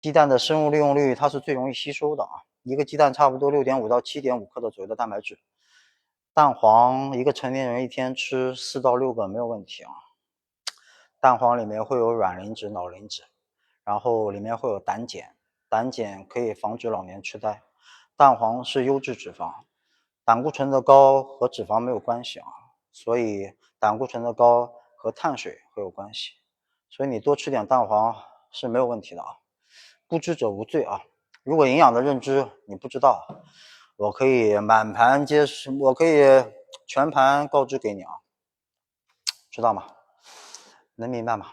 鸡蛋的生物利用率它是最容易吸收的啊，一个鸡蛋差不多6.5到7.5克的左右的蛋白质。蛋黄一个成年人一天吃4到6个没有问题啊。蛋黄里面会有卵磷脂、脑磷脂，然后里面会有胆碱，胆碱可以防止老年痴呆。蛋黄是优质脂肪，胆固醇的高和脂肪没有关系啊，所以胆固醇的高和碳水会有关系，所以你多吃点蛋黄是没有问题的啊。不知者无罪啊。如果营养的认知你不知道，我可以满盘皆是，我可以全盘告知给你啊，知道吗？能明白吗？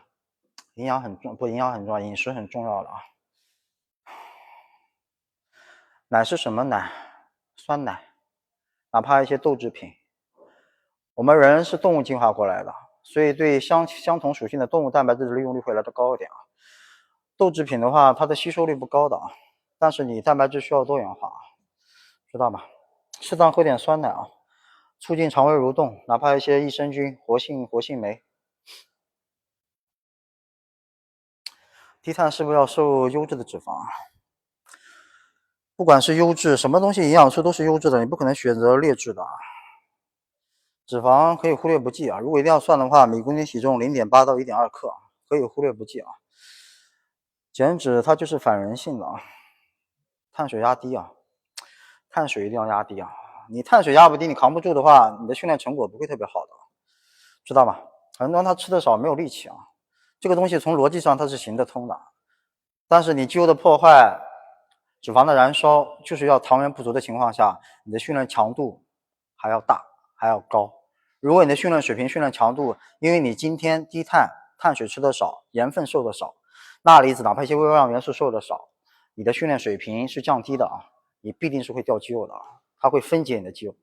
营养很重，不，营养很重要，饮食很重要的啊。奶是什么奶？酸奶，哪怕一些豆制品。我们人是动物进化过来的，所以对相同属性的动物蛋白质的利用率会来得高一点啊。豆制品的话，它的吸收率不高的啊，但是你蛋白质需要多元化，知道吗？适当喝点酸奶啊，促进肠胃蠕动，哪怕一些益生菌、活性酶。低碳是不是要摄优质的脂肪啊？不管是优质，什么东西营养素都是优质的，你不可能选择劣质的啊。脂肪可以忽略不计啊，如果一定要算的话，每公斤体重0.8到1.2克，可以忽略不计啊。减脂它就是反人性的啊，碳水压低啊，碳水一定要压低啊。你碳水压不低，你扛不住的话，你的训练成果不会特别好的，知道吗？很多人他吃的少，没有力气啊。这个东西从逻辑上它是行得通的，但是你肌肉的破坏、脂肪的燃烧，就是要糖原不足的情况下，你的训练强度还要大，还要高。如果你的训练水平、训练强度，因为你今天低碳、碳水吃的少，盐分受的少，钠离子哪怕一些微量元素受的少，你的训练水平是降低的啊，你必定是会掉肌肉的啊，它会分解你的肌肉，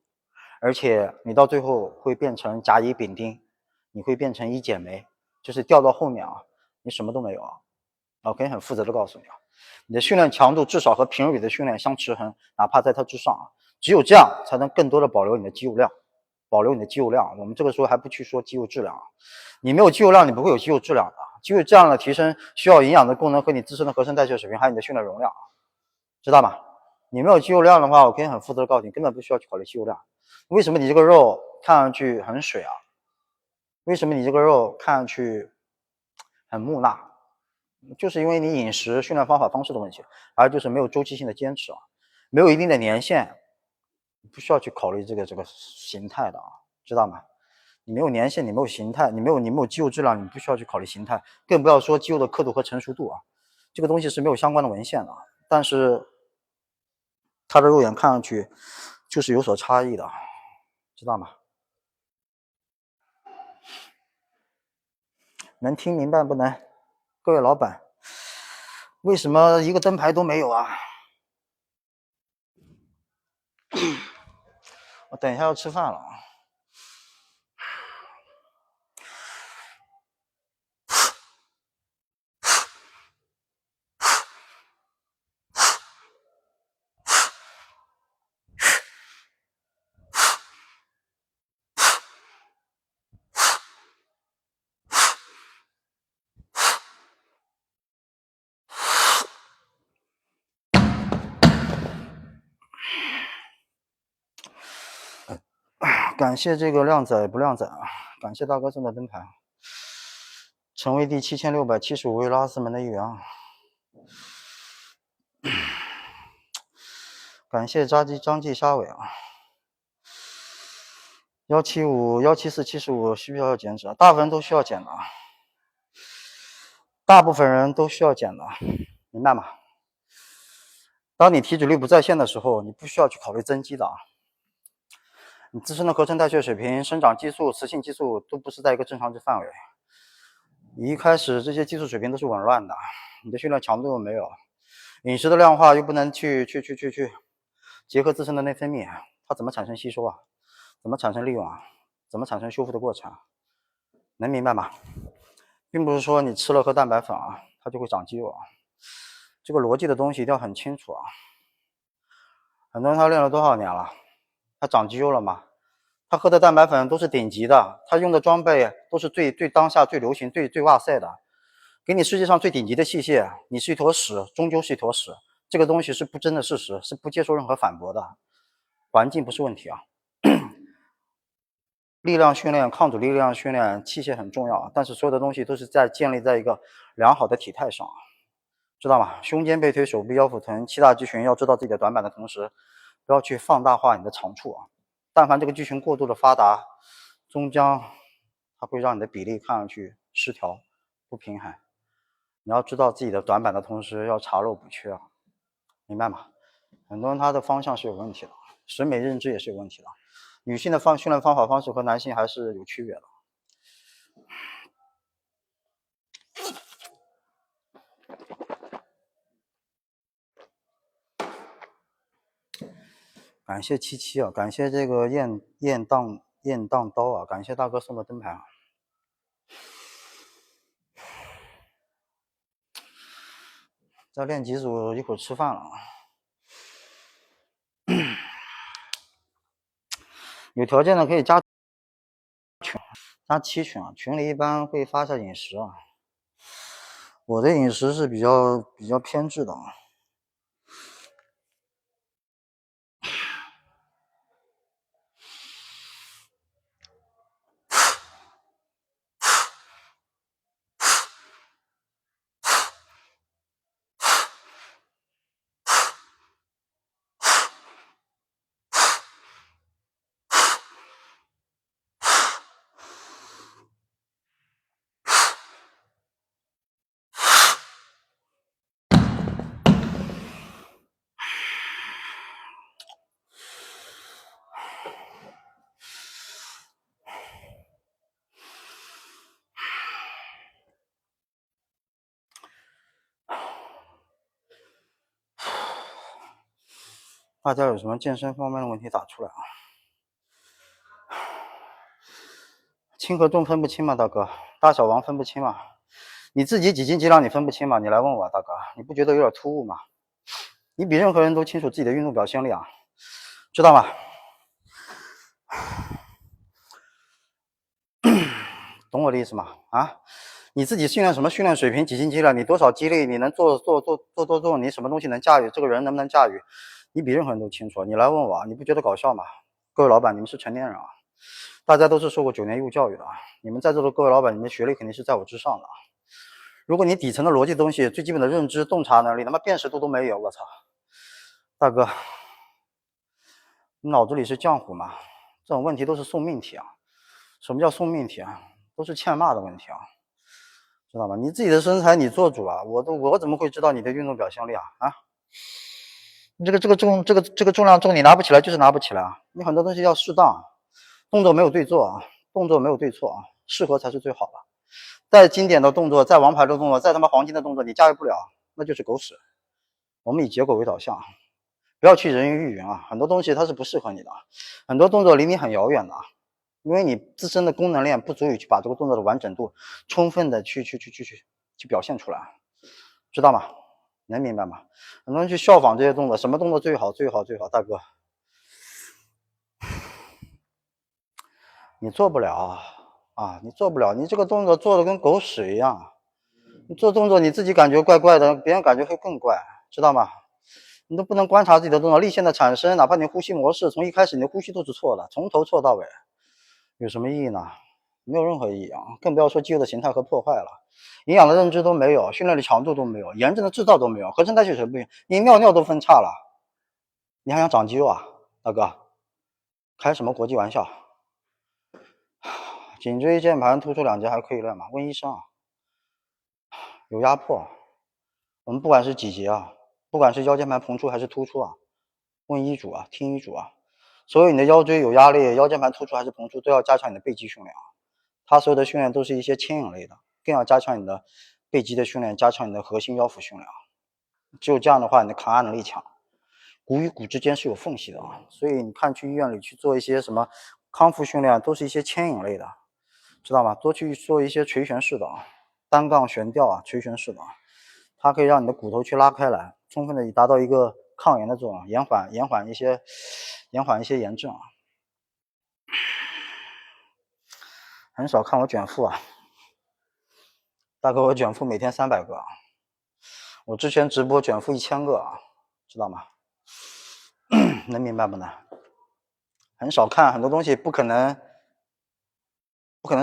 而且你到最后会变成甲乙丙丁，你会变成乙减酶，就是掉到后面啊，你什么都没有啊。我可以很负责的告诉你啊，你的训练强度至少和平日里的训练相持衡，哪怕在它之上啊，只有这样才能更多的保留你的肌肉量，保留你的肌肉量。我们这个时候还不去说肌肉质量啊，你没有肌肉量，你不会有肌肉质量的。肌肉质量的提升需要营养的功能和你自身的合成代谢水平，还有你的训练容量，知道吗？你没有肌肉量的话，我可以很负责的告诉你，根本不需要去考虑肌肉量。为什么你这个肉看上去很水啊？为什么你这个肉看上去很木讷？就是因为你饮食、训练方法方式的问题，而就是没有周期性的坚持啊，没有一定的年限，不需要去考虑这个形态的啊，知道吗？你没有年限，你没有形态，你没有肌肉质量，你不需要去考虑形态，更不要说肌肉的刻度和成熟度啊，这个东西是没有相关的文献的，但是它的肉眼看上去就是有所差异的，知道吗？能听明白不能？各位老板，为什么一个灯牌都没有啊？我等一下要吃饭了啊。感谢这个靓仔不靓仔啊！感谢大哥送的灯牌，成为第7675位拉丝门的一员啊！感谢张继沙伟啊！175、174、75需不需要减脂啊？大部分人都需要减的啊，大部分人都需要减的，明白吗？当你体脂率不在线的时候，你不需要去考虑增肌的啊。你自身的合成代谢水平、生长激素、雌性激素都不是在一个正常值范围。你一开始这些激素水平都是紊乱的，你的训练强度又没有，饮食的量化又不能去结合自身的内分泌，它怎么产生吸收啊？怎么产生利用啊？怎么产生修复的过程？能明白吗？并不是说你吃了颗蛋白粉啊，它就会长肌肉啊。这个逻辑的东西一定要很清楚啊。很多人他练了多少年了，他长肌肉了吗？他喝的蛋白粉都是顶级的，他用的装备都是最当下最流行、最哇塞的。给你世界上最顶级的器械，你是一坨屎，终究是一坨屎。这个东西是不争的事实，是不接受任何反驳的。环境不是问题啊。力量训练、抗阻力量训练，器械很重要，但是所有的东西都是建立在一个良好的体态上，知道吗？胸肩背推手臂腰腹臀七大肌群，要知道自己的短板的同时，不要去放大化你的长处啊。但凡这个肌群过度的发达，终将它会让你的比例看上去失调、不平衡。你要知道自己的短板的同时，要查漏补缺啊，明白吗？很多人他的方向是有问题的，审美认知也是有问题的。女性的训练方法方式和男性还是有区别的。感谢七七啊，感谢这个雁荡刀啊，感谢大哥送的灯牌啊。在练几组，一会儿吃饭了。有条件的可以加群，加7群啊，群里一般会发下饮食啊。我的饮食是比较偏执的啊。大家有什么健身方面的问题打出来啊？轻和重分不清吗，大哥？大小王分不清吗？你自己几斤几两你分不清吗？你来问我，大哥，你不觉得有点突兀吗？你比任何人都清楚自己的运动表现力啊，知道吗？懂我的意思吗？啊，你自己训练什么训练水平，几斤几两，你多少肌力，你能做，你什么东西能驾驭，这个人能不能驾驭，你比任何人都清楚。你来问我，你不觉得搞笑吗？各位老板，你们是成年人啊，大家都是受过9年义务教育的啊，你们在座的各位老板，你们的学历肯定是在我之上的。如果你底层的逻辑东西，最基本的认知、洞察能力，他妈辨识度都没有，我操，大哥，你脑子里是浆糊吗？这种问题都是送命题啊！什么叫送命题啊？都是欠骂的问题啊，知道吗？你自己的身材你做主啊，我怎么会知道你的运动表现力啊？啊，这个重量重，你拿不起来就是拿不起来啊！你很多东西要适当，动作没有对错啊，动作没有对错啊，适合才是最好的。再经典的动作，再王牌的动作，再他妈黄金的动作，你驾驭不了，那就是狗屎。我们以结果为导向，不要去人云亦云啊！很多东西它是不适合你的，很多动作离你很遥远的，因为你自身的功能链不足以去把这个动作的完整度充分的去表现出来，知道吗？能明白吗？很多人去效仿这些动作，什么动作最好，大哥，你做不了啊！你做不了，你这个动作做的跟狗屎一样。你做动作你自己感觉怪怪的，别人感觉会更怪，知道吗？你都不能观察自己的动作力线的产生，哪怕你呼吸模式从一开始你的呼吸都是错的，从头错到尾，有什么意义呢？没有任何意义啊！更不要说肌肉的形态和破坏了，营养的认知都没有，训练的强度都没有，炎症的制造都没有，合成代谢水不行，你尿尿都分叉了，你还想长肌肉啊，大哥？开什么国际玩笑？颈椎间盘突出2节还可以练吗？问医生啊。有压迫，我们不管是几节啊，不管是腰间盘膨出还是突出啊，问医嘱啊，听医嘱啊。所有你的腰椎有压力，腰间盘突出还是膨出，都要加强你的背肌训练啊。它所有的训练都是一些牵引类的，更要加强你的背肌的训练，加强你的核心腰腹训练啊。只有这样的话，你的抗压能力强。骨与骨之间是有缝隙的啊，所以你看去医院里去做一些什么康复训练，都是一些牵引类的，知道吗？多去做一些垂悬式的啊，单杠悬吊啊，垂悬式的啊，它可以让你的骨头去拉开来，充分的达到一个抗炎的作用，延缓一些炎症啊。很少看我卷腹啊，大哥，我卷腹每天300个，我之前直播卷腹1000个，知道吗？能明白不呢？很少看，很多东西不可能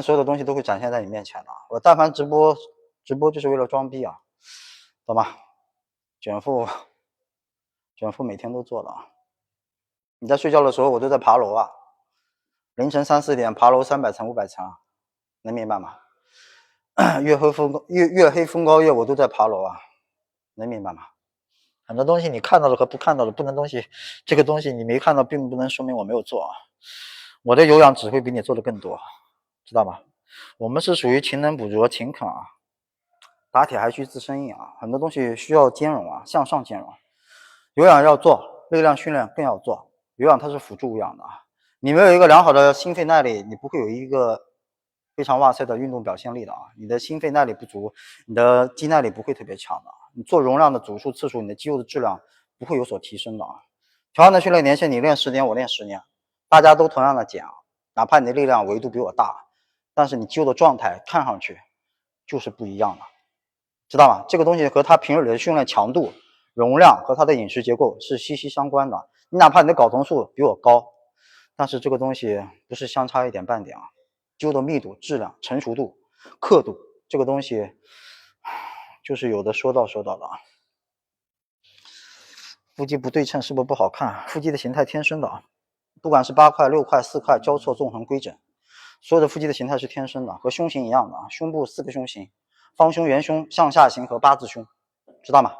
所有的东西都会展现在你面前的。我但凡直播就是为了装逼啊，懂吗？卷腹每天都做的。你在睡觉的时候，我都在爬楼啊，凌晨3、4点爬楼300层、500层，能明白吗？月黑风高夜我都在爬楼啊，能明白吗？很多东西你看到了和不看到的不能东西，这个东西你没看到，并不能说明我没有做。我的有氧只会比你做的更多，知道吗？我们是属于勤能补拙、勤恳啊，打铁还需自身硬啊，很多东西需要兼容啊，向上兼容。有氧要做，力量训练更要做。有氧它是辅助无氧的啊，你没有一个良好的心肺耐力，你不会有一个非常哇塞的运动表现力的啊。你的心肺耐力不足，你的肌耐力不会特别强的。你做容量的组数次数，你的肌肉的质量不会有所提升的啊。同样的训练年限，你练10年，我练10年，大家都同样的减啊，哪怕你的力量维度比我大，但是你肌肉的状态看上去就是不一样的，知道吗？这个东西和他平日里的训练强度、容量和他的饮食结构是息息相关的。你哪怕你的睾酮素比我高，但是这个东西不是相差一点半点啊。肌肉的密度、质量、成熟度、刻度，这个东西就是有的说道的啊。腹肌不对称是不是不好看？腹肌的形态天生的啊，不管是8块、6块、4块，交错、纵横、规整，所有的腹肌的形态是天生的，和胸型一样的啊。胸部4个胸型，方胸、圆胸、向下型和八字胸，知道吗？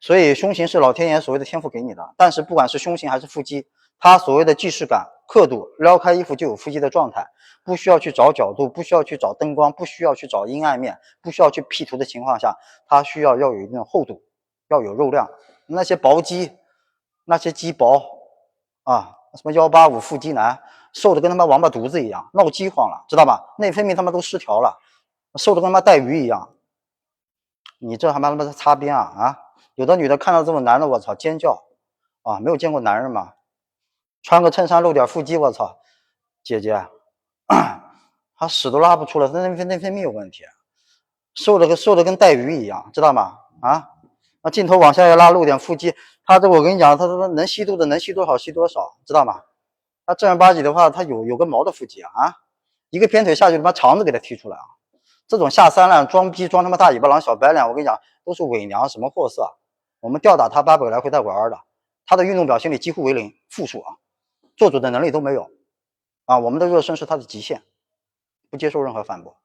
所以胸型是老天爷所谓的天赋给你的，但是不管是胸型还是腹肌，它所谓的既视感、刻度，撩开衣服就有腹肌的状态，不需要去找角度，不需要去找灯光，不需要去找阴暗面，不需要去 P 图的情况下，它需要有一定的厚度，要有肉量。那些薄肌，那些肌薄啊，什么185腹肌男，瘦的跟他妈王八犊子一样，闹饥荒了，知道吧？内分泌他妈都失调了，瘦的跟他妈带鱼一样。你这他妈的擦边啊啊！有的女的看到这种男的，我操，尖叫啊！没有见过男人吗？穿个衬衫露点腹肌，我操，姐姐，她屎都拉不出来，内分泌有问题，瘦的跟带鱼一样，知道吗？啊，那镜头往下一拉，露点腹肌，她这我跟你讲，她说能吸肚的能吸多少吸多少，知道吗？她正儿八经的话，她有个毛的腹肌啊，一个偏腿下去，他妈肠子给她踢出来啊！这种下三滥装逼装他妈大尾巴狼小白脸，我跟你讲，都是伪娘什么货色。我们吊打他800个来回带玩的，他的运动表现力几乎为0，负数啊，做主的能力都没有啊。我们的热身是他的极限，不接受任何反驳，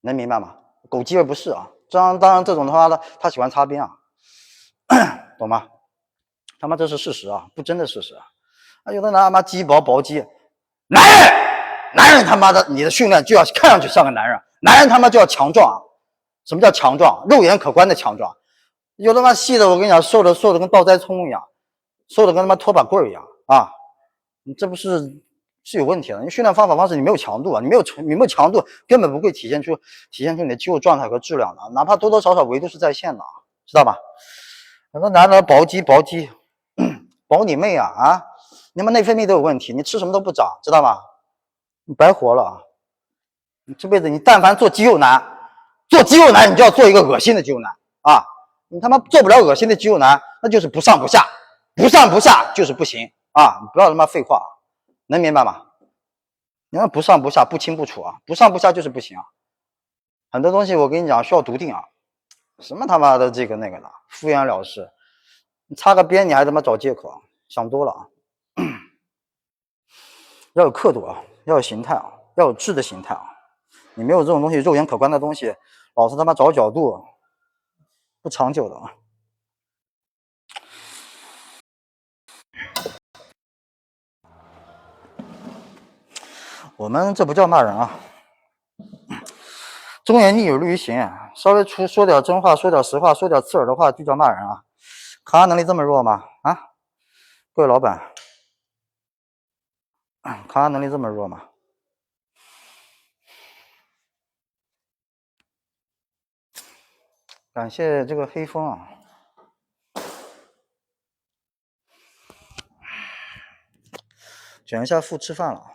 能明白吗？狗鸡而不是啊。当然这种的话，他喜欢擦边啊，懂吗？他妈这是事实啊，不争的事实啊。有的他妈鸡薄鸡，男人他妈的，你的训练就要看上去像个男人，男人他妈就要强壮啊！什么叫强壮？肉眼可观的强壮。有他妈细的，我跟你讲，瘦的跟倒栽葱一样，瘦的跟他妈拖把棍一样啊！你这不是有问题的？你训练方式你没有强度啊，你没有强度，根本不会体现出你的肌肉状态和质量的，哪怕多多少少维度是在线的，知道吧？很多男的薄肌，薄你妹啊啊！你们内分泌都有问题，你吃什么都不长，知道吗？你白活了啊！你这辈子你但凡做肌肉男，你就要做一个恶心的肌肉男啊！你他妈做不了恶心的肌肉男，那就是不上不下就是不行啊！你不要他妈废话，能明白吗？你们不上不下不清不楚啊！不上不下就是不行啊！很多东西我跟你讲需要笃定啊！什么他妈的这个那个的，敷衍了事，你擦个边你还他妈找借口啊！想多了啊！要有刻度啊，要有形态啊，要有质的形态啊！你没有这种东西，肉眼可观的东西，老是他妈找角度，不长久的啊！我们这不叫骂人啊，忠言逆耳利于行，稍微说点真话，说点实话，说点刺耳的话就叫骂人啊！抗压能力这么弱吗？啊，各位老板，抗压能力这么弱吗？感谢这个黑风啊！卷一下腹吃饭了。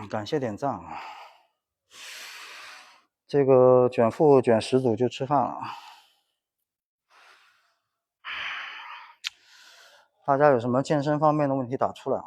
感谢点赞啊！这个卷腹卷10组就吃饭了。大家有什么健身方面的问题打出来啊？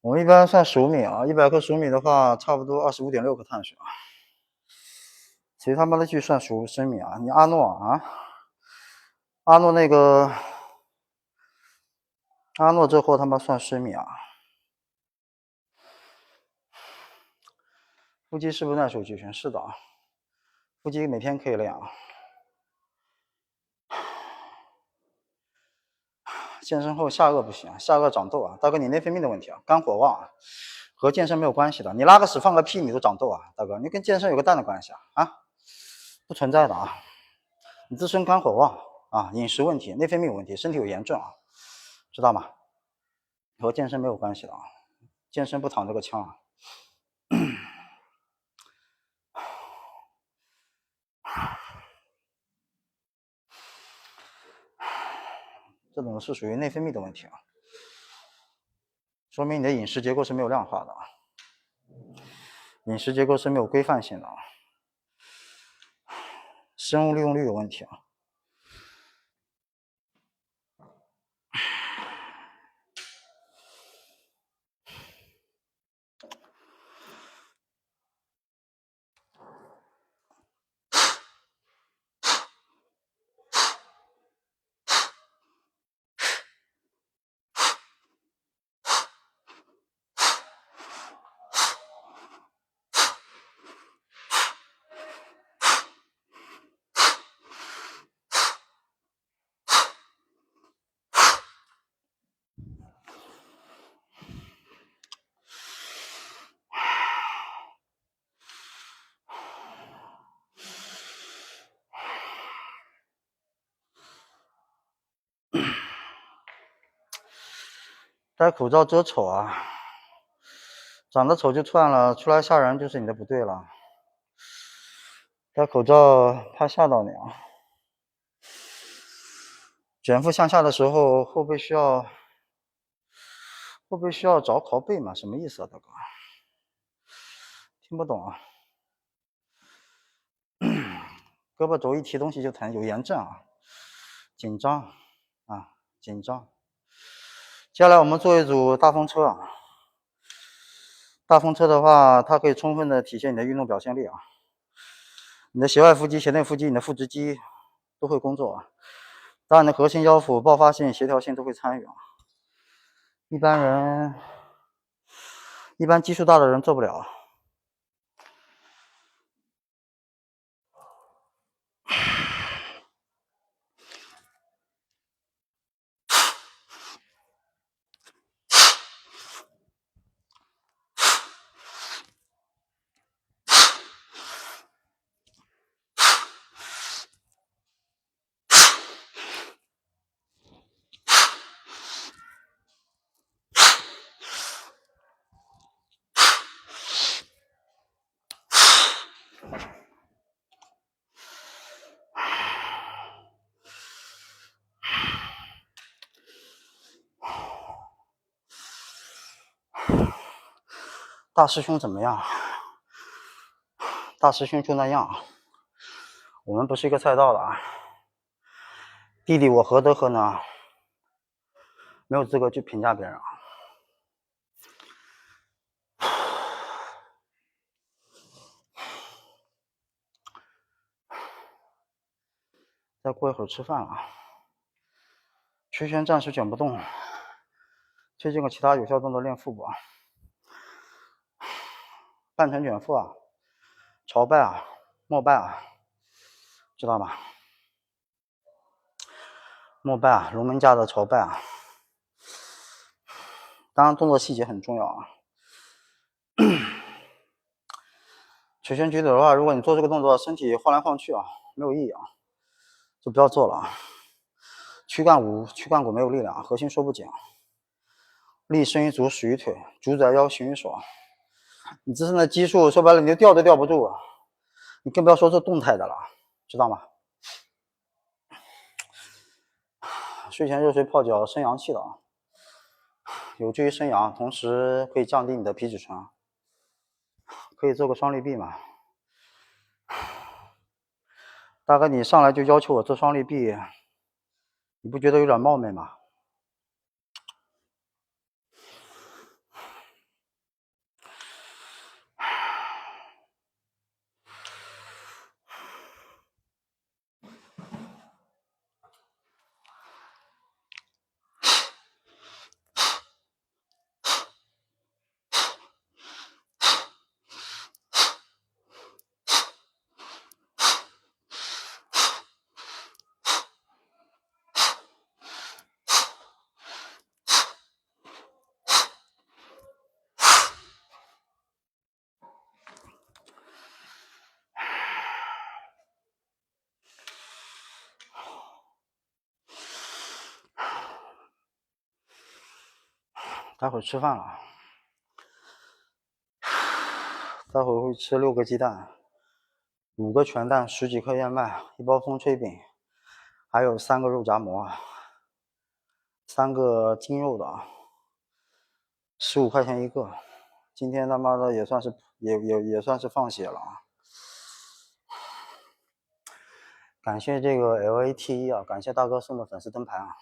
我一般算10米啊，100克10米的话，差不多25.6克碳水啊。谁他妈的去算10升米啊？你阿诺啊？阿诺那个阿诺这货他妈算10米啊？腹肌是不是耐受肌群？是的啊，腹肌每天可以练啊。健身后下颚不行，下颚长痘啊，大哥你内分泌的问题啊，肝火旺啊，和健身没有关系的。你拉个屎放个屁你都长痘啊，大哥你跟健身有个蛋的关系啊？啊，不存在的啊，你自身肝火旺啊，饮食问题、内分泌有问题，身体有炎症啊，知道吗？和健身没有关系的啊，健身不躺这个枪啊。这种是属于内分泌的问题啊，说明你的饮食结构是没有量化的啊，饮食结构是没有规范性的啊，生物利用率有问题啊。戴口罩遮丑啊，长得丑就算了，出来吓人就是你的不对了。戴口罩怕吓到你啊。卷腹向下的时候，后背需要找靠背吗？什么意思啊，大哥？听不懂啊。胳膊肘一提东西就疼，有炎症啊，紧张啊，紧张。接下来我们做一组大风车啊。大风车的话，它可以充分的体现你的运动表现力啊。你的斜外腹肌、斜内腹肌、你的腹直肌都会工作啊。当然，你的核心、腰腹、爆发性、协调性都会参与啊。一般基数大的人做不了。大师兄怎么样？大师兄就那样，我们不是一个赛道的啊。弟弟我何德何能，没有资格去评价别人啊。再过一会儿吃饭了，屈旋暂时卷不动，推荐个其他有效动作练腹部啊。半程卷腹啊，朝拜啊，膜拜啊，知道吗？膜拜啊，龙门架的朝拜啊。当然动作细节很重要啊。曲线举腿的话，如果你做这个动作身体晃来晃去啊，没有意义啊，就不要做了啊。躯干骨没有力量，核心收不紧，力伸于足，始于腿，足在腰，行于手。你自身的基数说白了，你就吊都吊不住，你更不要说做动态的了，知道吗？睡前热水泡脚生阳气的啊，有助于生阳，同时可以降低你的皮质醇，可以做个双力臂嘛。大哥，你上来就要求我做双力臂，你不觉得有点冒昧吗？待会儿吃饭了，待会儿会吃6个鸡蛋，5个全蛋，10几克燕麦，1包风吹饼，还有3个肉夹馍，3个精肉的，15块钱一个。今天他妈的也算是也算是放血了啊！感谢这个 LATE 啊，感谢大哥送的粉丝灯牌啊。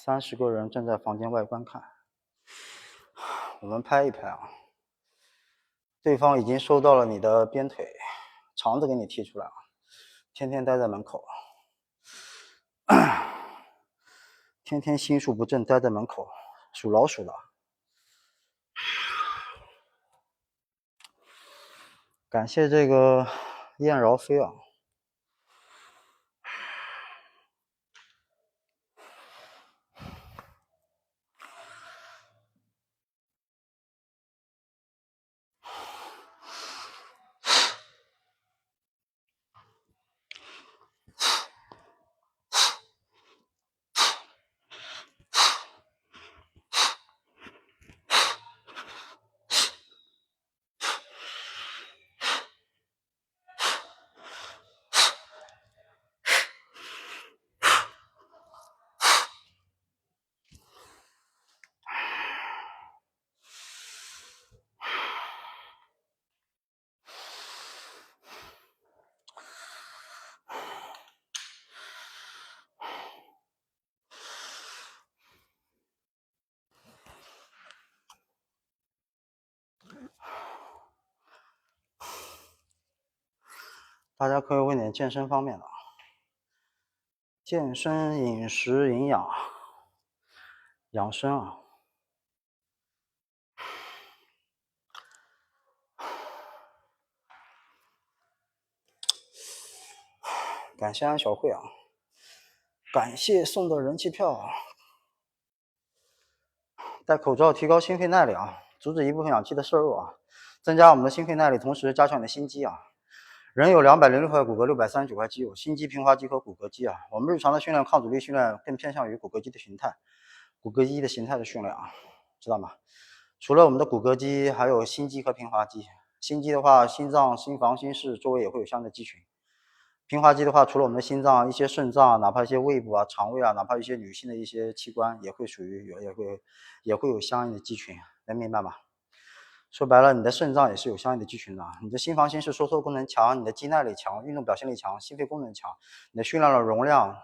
30个人正在房间外观看，我们拍一拍啊。对方已经收到了你的鞭腿，肠子给你踢出来了，天天待在门口，天天心术不正待在门口，属老鼠的。感谢这个燕饶飞啊。大家可以问点健身方面的，健身、饮食、营养、养生啊。感谢安小慧啊，感谢送的人气票啊。戴口罩提高心肺耐力啊，阻止一部分氧气的摄入啊，增加我们的心肺耐力，同时加强你的心肌啊。人有206块骨骼，639块肌肉，心肌、平滑肌和骨骼肌啊。我们日常的训练，抗阻力训练更偏向于骨骼肌的形态，骨骼肌的形态的训练啊，知道吗？除了我们的骨骼肌，还有心肌和平滑肌。心肌的话，心脏、心房、心室周围也会有相应的肌群。平滑肌的话，除了我们的心脏，一些肾脏，哪怕一些胃部啊、肠胃啊，哪怕一些女性的一些器官，也会属于也会有相应的肌群，能明白吗？说白了，你的肾脏也是有相应的肌群的。你的心房、心室收缩功能强，你的肌耐力强，运动表现力强，心肺功能强，你的训练的容量、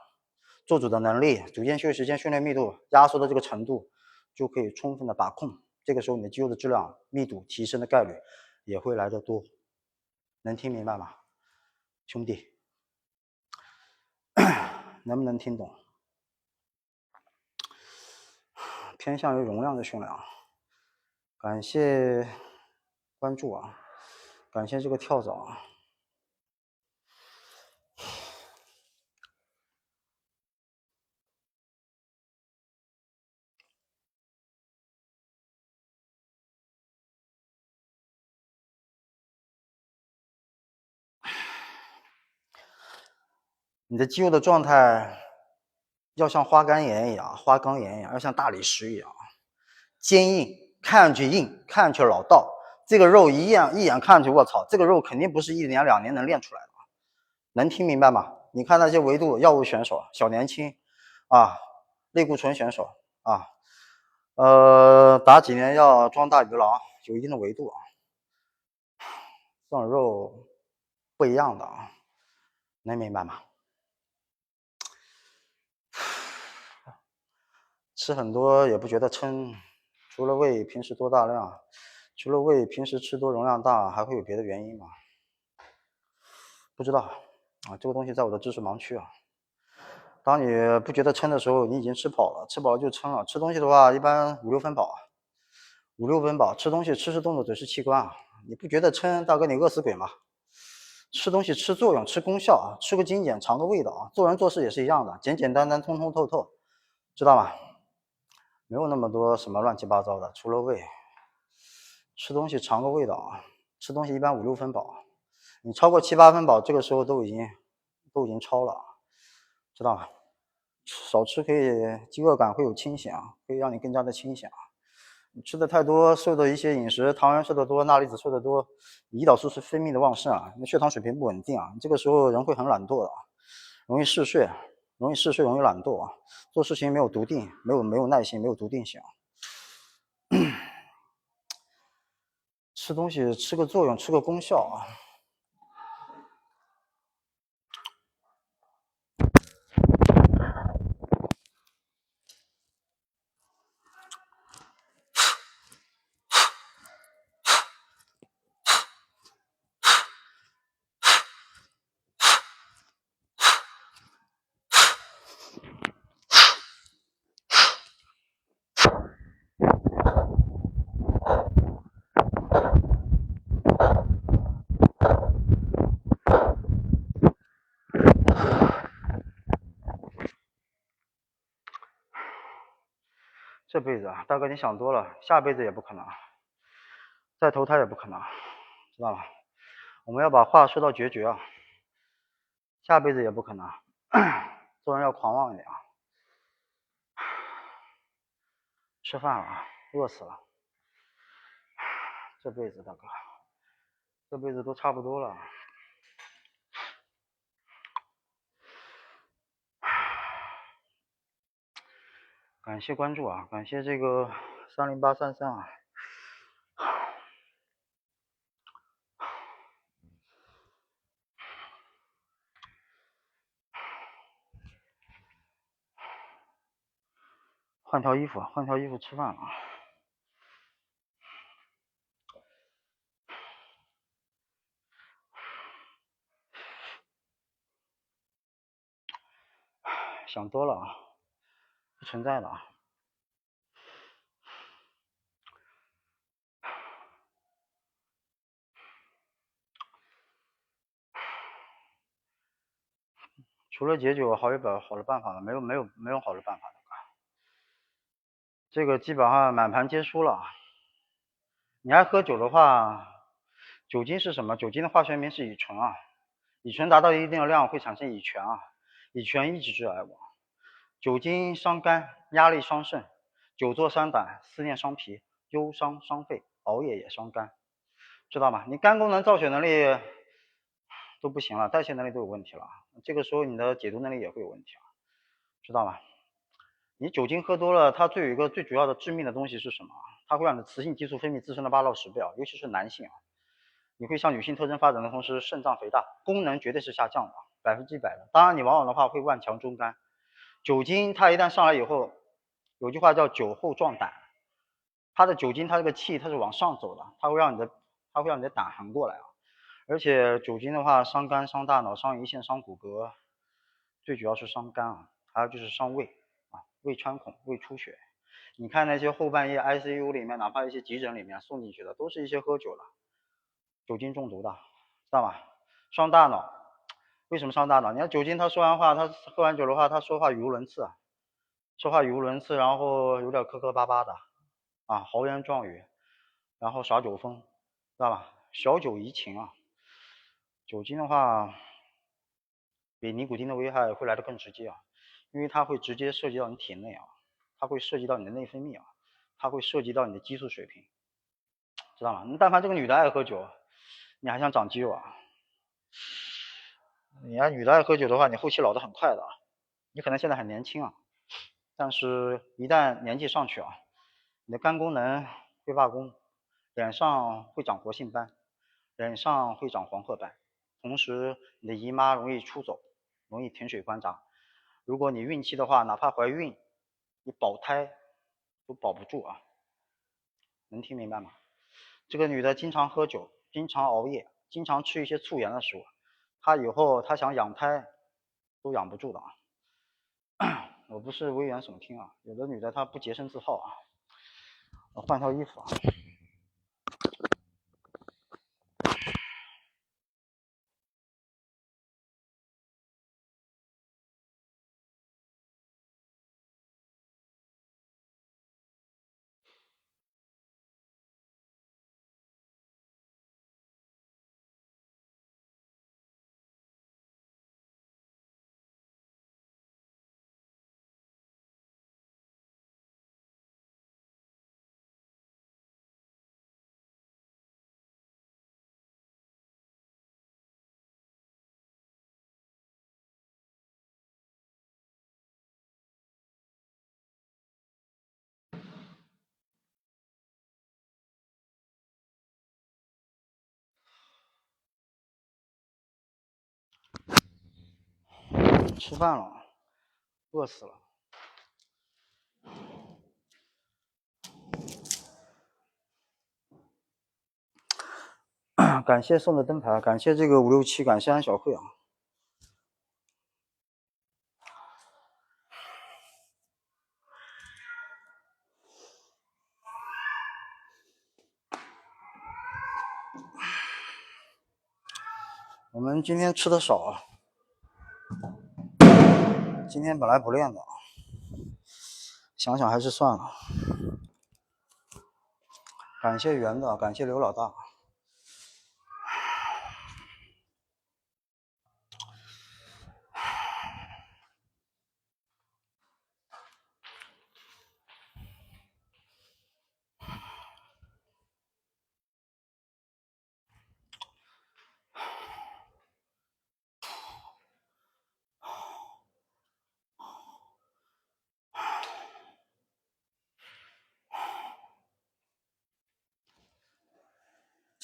做主的能力、组间休息时间、训练密度、压缩的这个程度，就可以充分的把控。这个时候，你的肌肉的质量、密度提升的概率也会来得多。能听明白吗，兄弟？能不能听懂？偏向于容量的训练啊。感谢关注啊，感谢这个跳蚤啊。你的肌肉的状态要像花岗岩一样，要像大理石一样坚硬，看上去硬，看上去老道。这个肉一眼看上去，我操，这个肉肯定不是1年2年能练出来的，能听明白吗？你看那些维度药物选手，小年轻啊，类固醇选手啊，打几年药装大鱼郎，有一定的维度啊，这种肉不一样的啊，能明白吗？吃很多也不觉得撑，除了胃平时多大量，除了胃平时吃多容量大，还会有别的原因吗？不知道啊，这个东西在我的知识盲区啊。当你不觉得撑的时候，你已经吃饱了，吃饱了就撑了。吃东西的话，一般5、6分饱，5、6分饱。吃东西吃动作，嘴是器官啊。你不觉得撑，大哥你饿死鬼吗？吃东西吃作用，吃功效啊，吃个精简，尝个味道啊。做人做事也是一样的，简简单单，通通透透，知道吗？没有那么多什么乱七八糟的，除了胃。吃东西尝个味道啊，吃东西一般5、6分饱，你超过7、8分饱，这个时候都已经超了，知道吗？少吃可以，饥饿感会有清醒啊，可以让你更加的清醒啊。你吃的太多，受的一些饮食，糖原摄得多，钠离子摄得多，胰岛素是分泌的旺盛啊，那血糖水平不稳定啊，这个时候人会很懒惰的，容易嗜睡，容易懒惰啊，做事情没有笃定，没有耐心，没有笃定性啊。吃东西吃个作用，吃个功效啊。这辈子啊，大哥你想多了，下辈子也不可能，再投胎也不可能，知道吗？我们要把话说到决绝啊，下辈子也不可能，做人要狂妄一点啊。吃饭了啊，饿死了，这辈子大哥，这辈子都差不多了。感谢关注啊，感谢这个30833啊。换条衣服吃饭了。想多了啊，不存在的啊。除了解酒，好的办法了，没有好的办法的。这个基本上满盘皆输了。你爱喝酒的话，酒精是什么？酒精的化学名是乙醇啊，乙醇达到一定的量会产生乙醛啊，乙醛抑制致癌物。酒精伤肝，压力伤肾，久坐伤胆，思念伤脾，忧伤伤肺，熬夜也伤肝，知道吗？你肝功能造血能力都不行了，代谢能力都有问题了，这个时候你的解毒能力也会有问题啊，知道吗？你酒精喝多了，它有一个最主要的致命的东西是什么？它会让你的雌性激素分泌自身的8到10倍啊，尤其是男性啊，你会向女性特征发展的同时，肾脏肥大，功能绝对是下降的，100%的。当然，你往往的话会万强中干。酒精它一旦上来以后，有句话叫酒后壮胆，它的酒精它这个气它是往上走的，它会让你的胆寒过来啊。而且酒精的话伤肝伤大脑伤胰腺伤骨骼，最主要是伤肝啊，还有就是伤胃啊，胃穿孔胃出血。你看那些后半夜 ICU 里面，哪怕一些急诊里面送进去的，都是一些喝酒的酒精中毒的，知道吗？伤大脑，为什么伤大脑？你看酒精他说完话，他喝完酒的话，他说话语无伦次啊，说话语无伦次，然后有点磕磕巴巴的啊，豪言壮语，然后耍酒疯，知道吧？小酒怡情啊，酒精的话比尼古丁的危害会来得更直接啊，因为它会直接涉及到你体内啊，它会涉及到你的内分泌啊，它会涉及到你的激素水平，知道吗？你但凡这个女的爱喝酒，你还想长肌肉啊？你要女的爱喝酒的话，你后期老得很快的啊。你可能现在很年轻啊，但是一旦年纪上去啊，你的肝功能会罢工，脸上会长活性斑，脸上会长黄褐斑，同时你的姨妈容易出走，容易甜水关闸。如果你孕期的话，哪怕怀孕，你保胎都保不住啊。能听明白吗？这个女的经常喝酒，经常熬夜，经常吃一些促盐的食物，她以后她想养胎都养不住的啊。我不是危言耸听啊，有的女的她不洁身自好啊。我换套衣服啊。吃饭了，饿死了。感谢送的灯牌，感谢这个567，感谢安小慧啊。我们今天吃的少啊，今天本来不练的，想想还是算了。感谢圆的，感谢刘老大。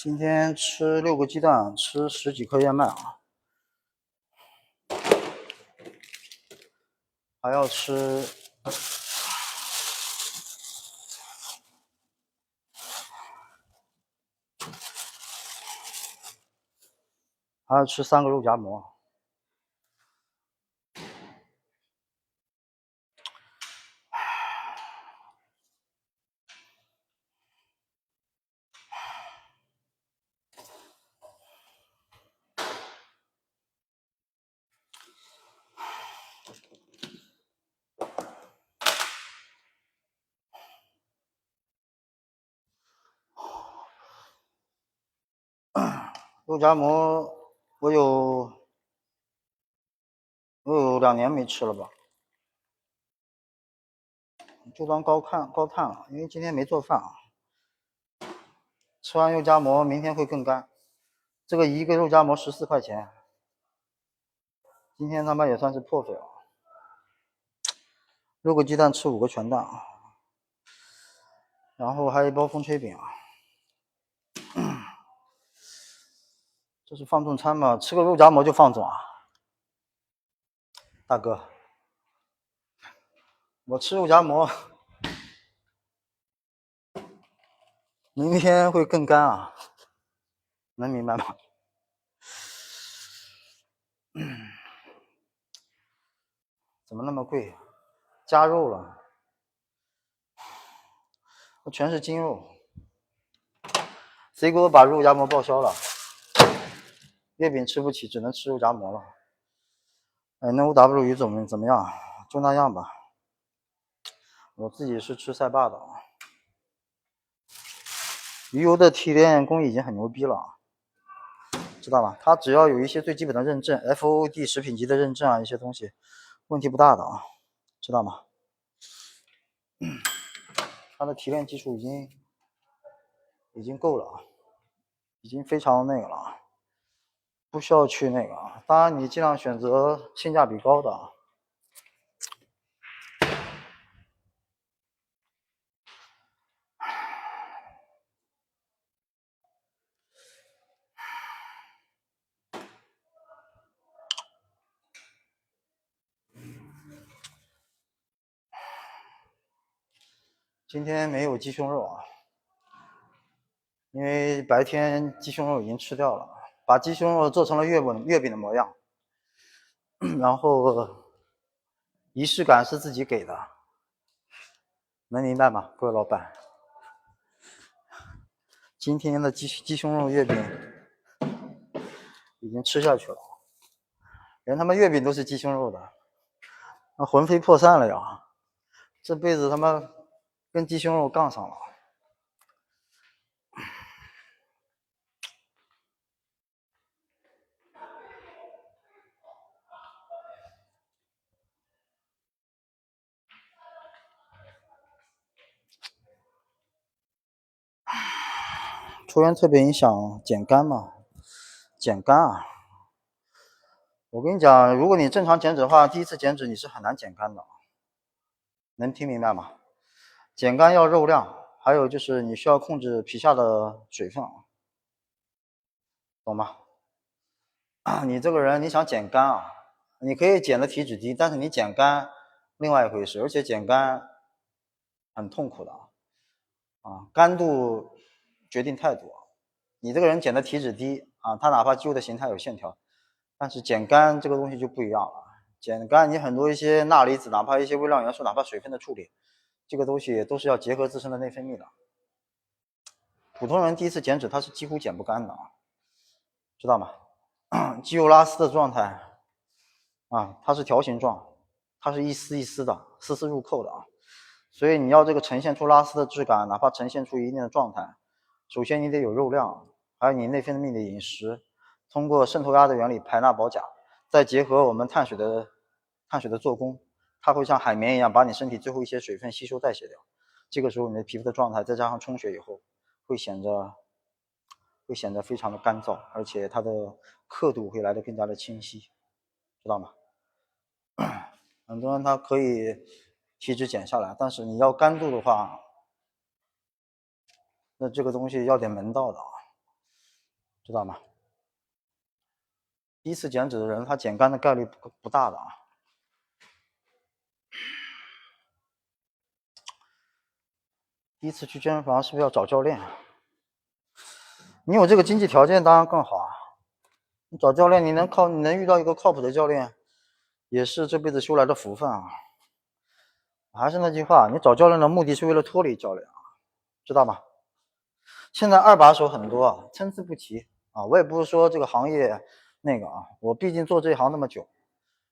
今天吃6个鸡蛋，吃10几颗燕麦啊，还要吃3个肉夹馍。肉夹馍我有2年没吃了吧，就当高碳了，因为今天没做饭啊。吃完肉夹馍，明天会更干。这个一个肉夹馍14块钱，今天他妈也算是破费了。6个鸡蛋吃5个全蛋啊，然后还有一包风吹饼啊。这是放纵餐吗？吃个肉夹馍就放纵啊？大哥，我吃肉夹馍，明天会更干啊，能明白吗？怎么那么贵？加肉了，全是精肉。谁给我把肉夹馍报销了？月饼吃不起，只能吃肉夹馍了。哎，那 OW 鱼怎么样？就那样吧。我自己是吃塞坝的，鱼油的提炼工艺已经很牛逼了。知道吧？它只要有一些最基本的认证 ，FOD 食品级的认证啊，一些东西问题不大的啊，知道吗？它的提炼技术已经够了啊，已经非常那个了，不需要去那个啊。当然，你尽量选择性价比高的啊。今天没有鸡胸肉啊，因为白天鸡胸肉已经吃掉了，把鸡胸肉做成了月饼的模样，然后仪式感是自己给的，能明白吗，各位老板？今天的鸡胸肉月饼已经吃下去了，连他妈月饼都是鸡胸肉的，那魂飞魄散了呀！这辈子他妈跟鸡胸肉杠上了。抽烟特别影响减肝嘛？减肝啊！我跟你讲，如果你正常减脂的话，第一次减脂你是很难减肝的，能听明白吗？减肝要肉量，还有就是你需要控制皮下的水分，懂吗？你这个人你想减肝啊，你可以减的体脂低，但是你减肝另外一回事，而且减肝很痛苦的啊，肝度决定态度。你这个人减的体脂低啊，他哪怕肌肉的形态有线条，但是减肝这个东西就不一样了。减肝你很多一些钠离子，哪怕一些微量元素，哪怕水分的处理，这个东西都是要结合自身的内分泌的。普通人第一次减脂他是几乎减不干的啊，知道吗？肌肉拉丝的状态啊，它是条形状，它是一丝一丝的，丝丝入扣的啊。所以你要这个呈现出拉丝的质感，哪怕呈现出一定的状态，首先你得有肉量，还有你内分泌的饮食，通过渗透压的原理排钠保钾，再结合我们碳水的做工，它会像海绵一样把你身体最后一些水分吸收代谢掉。这个时候你的皮肤的状态再加上充血以后，会显得非常的干燥，而且它的刻度会来得更加的清晰，知道吗？很多人他可以体脂减下来，但是你要干度的话，那这个东西要点门道的啊，知道吗？第一次减脂的人，他减干的概率不大的啊。第一次去健身房是不是要找教练？你有这个经济条件当然更好啊。你找教练，你能遇到一个靠谱的教练，也是这辈子修来的福分啊。还是那句话，你找教练的目的是为了脱离教练啊，知道吗？现在二把手很多啊，参差不齐啊。我也不是说这个行业那个啊，我毕竟做这一行那么久，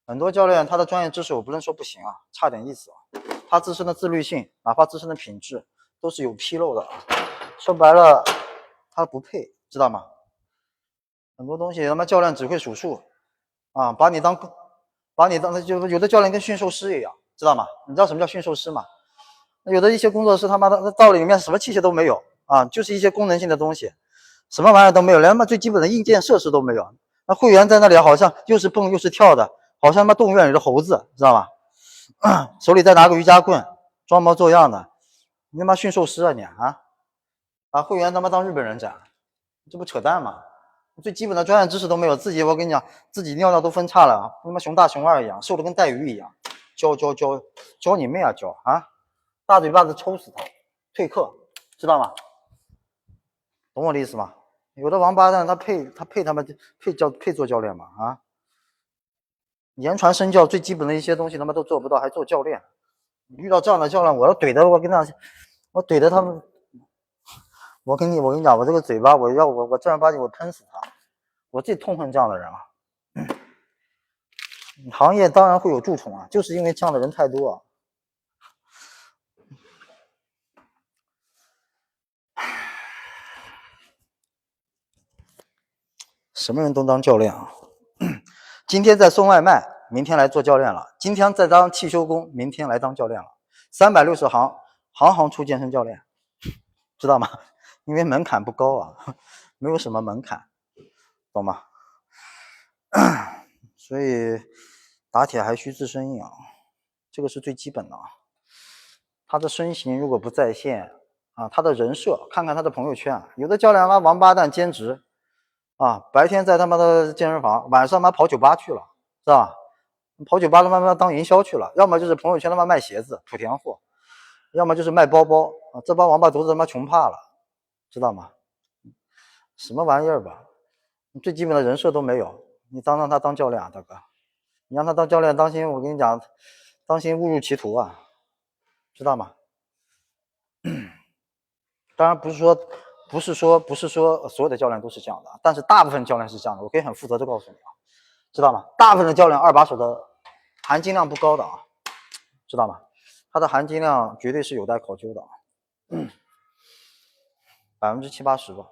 很多教练他的专业知识我不能说不行啊，差点意思啊。他自身的自律性，哪怕自身的品质，都是有纰漏的啊。说白了，他不配，知道吗？很多东西他妈教练只会数数啊，把你当就有的教练跟驯兽师一样，知道吗？你知道什么叫驯兽师吗？有的一些工作室他妈的道理里面什么器械都没有啊，就是一些功能性的东西，什么玩意都没有，连他妈最基本的硬件设施都没有。那会员在那里好像又是蹦又是跳的，好像他妈动物园里的猴子，知道吧？手里再拿个瑜伽棍，装模作样的，你他妈驯兽师啊你啊！把会员他妈当日本人展，这不扯淡吗？最基本的专业知识都没有，我跟你讲，自己尿都分叉了，他妈熊大熊二一样，瘦的跟带鱼一样，教你妹啊教啊！大嘴巴子抽死他，退课，知道吗？懂我的意思吗？有的王八蛋他配做教练吗？啊！言传身教最基本的一些东西他妈都做不到，还做教练？遇到这样的教练，我要怼的，我怼的他们，我跟你讲，我这个嘴巴，我正儿八经我喷死他，我最痛恨这样的人啊！行业当然会有蛀虫啊，就是因为这样的人太多啊。什么人都当教练啊。今天在送外卖，明天来做教练了；今天在当汽修工，明天来当教练了。360行，行行出健身教练，知道吗？因为门槛不高啊，没有什么门槛，懂吗？所以打铁还需自身硬啊，这个是最基本的啊。他的身形如果不在线啊，他的人设，看看他的朋友圈，有的教练妈王八蛋兼职啊，白天在他妈的健身房，晚上妈跑酒吧去了，是吧？跑酒吧他妈当营销去了，要么就是朋友圈他妈卖鞋子莆田货，要么就是卖包包啊，这帮王八犊子他妈穷怕了，知道吗？什么玩意儿吧？最基本的人设都没有，你让他当教练啊，大哥，你让他当教练，当心我跟你讲，当心误入歧途啊，知道吗？当然不是说所有的教练都是这样的，但是大部分教练是这样的，我可以很负责的告诉你啊，知道吗？大部分的教练二把手的含金量不高的啊，知道吗？它的含金量绝对是有待考究的啊，70%-80%吧。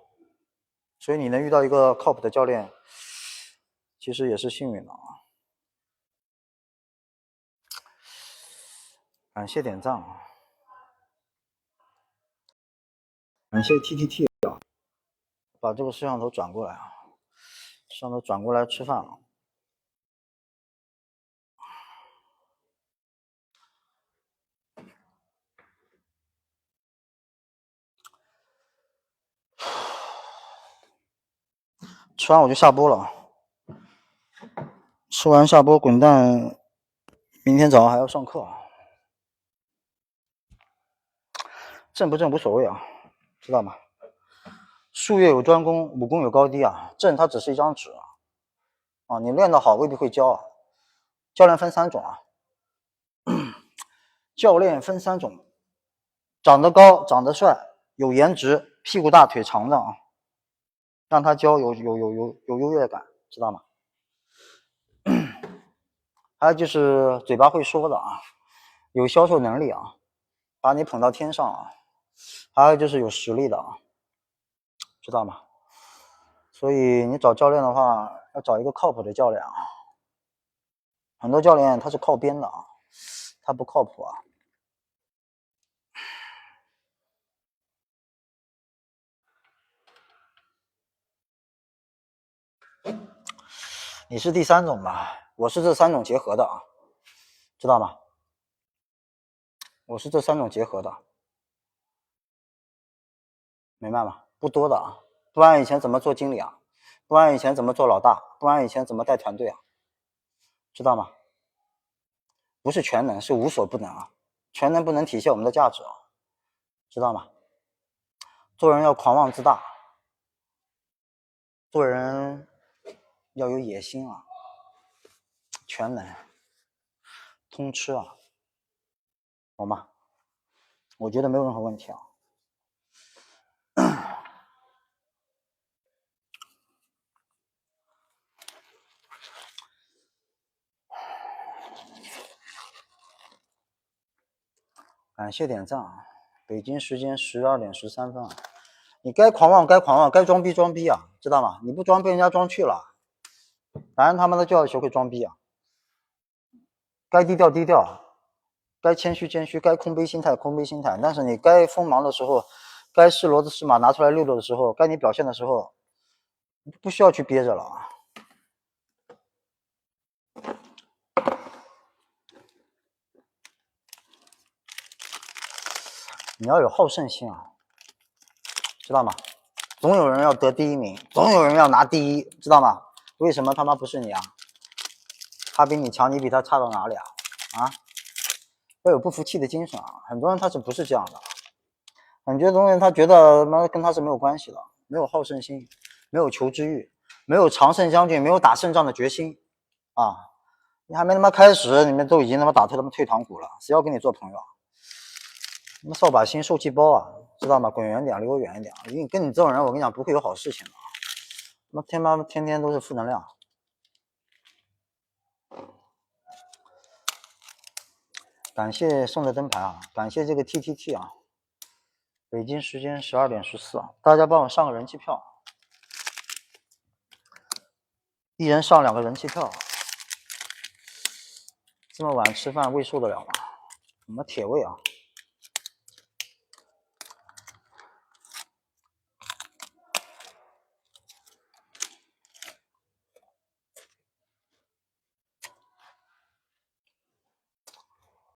所以你能遇到一个靠谱的教练，其实也是幸运的啊。感谢点赞啊，感谢 TTT 啊，把这个摄像头转过来啊，摄像头转过来吃饭了。吃完我就下播了，吃完下播滚蛋，明天早上还要上课。正不正无所谓啊，知道吗？术业有专攻，武功有高低啊，正它只是一张纸啊，你练得好未必会教啊。教练分3种啊，教练分3种，长得高、长得帅、有颜值、屁股大腿长的啊，让他教有优越感，知道吗？还有就是嘴巴会说的啊，有销售能力啊，把你捧到天上啊。还有就是有实力的啊，知道吗？所以你找教练的话，要找一个靠谱的教练啊。很多教练他是靠边的啊，他不靠谱啊。你是第3种吧？我是这3种结合的啊，知道吗？我是这3种结合的，明白吗？不多的啊，不然以前怎么做经理啊？不然以前怎么做老大？不然以前怎么带团队啊？知道吗？不是全能，是无所不能啊。全能不能体现我们的价值啊，知道吗？做人要狂妄自大，做人要有野心啊，全能通吃啊，懂吗？我觉得没有任何问题啊。感谢点赞啊！北京时间12点13分啊！你该狂妄该狂妄，该装逼装逼啊，知道吗？你不装被人家装去了，男人他妈的就要学会装逼啊！该低调低调，该谦虚谦虚，该空杯心态空杯心态。但是你该锋芒的时候，该是骡子是马拿出来溜溜的时候，该你表现的时候，不需要去憋着了啊！你要有好胜心啊，知道吗？总有人要得第1名，总有人要拿第1，知道吗？为什么他妈不是你啊？他比你强，你比他差到哪里啊？啊？要有不服气的精神啊！很多人他是不是这样的？很多人他觉得妈跟他是没有关系的，没有好胜心，没有求知欲，没有常胜将军，没有打胜仗的决心啊！你还没他妈开始，你们都已经他妈打退他妈退堂鼓了，谁要跟你做朋友啊？他妈扫把星受气包啊，知道吗？滚远点，离我远一点，因为跟你这种人，我跟你讲不会有好事情的啊！天天都是负能量。感谢送的灯牌啊，感谢这个 TTT 啊，北京时间12点14啊，大家帮我上个人气票。一人上2个人气票，这么晚吃饭胃受得了吗？什么铁胃啊！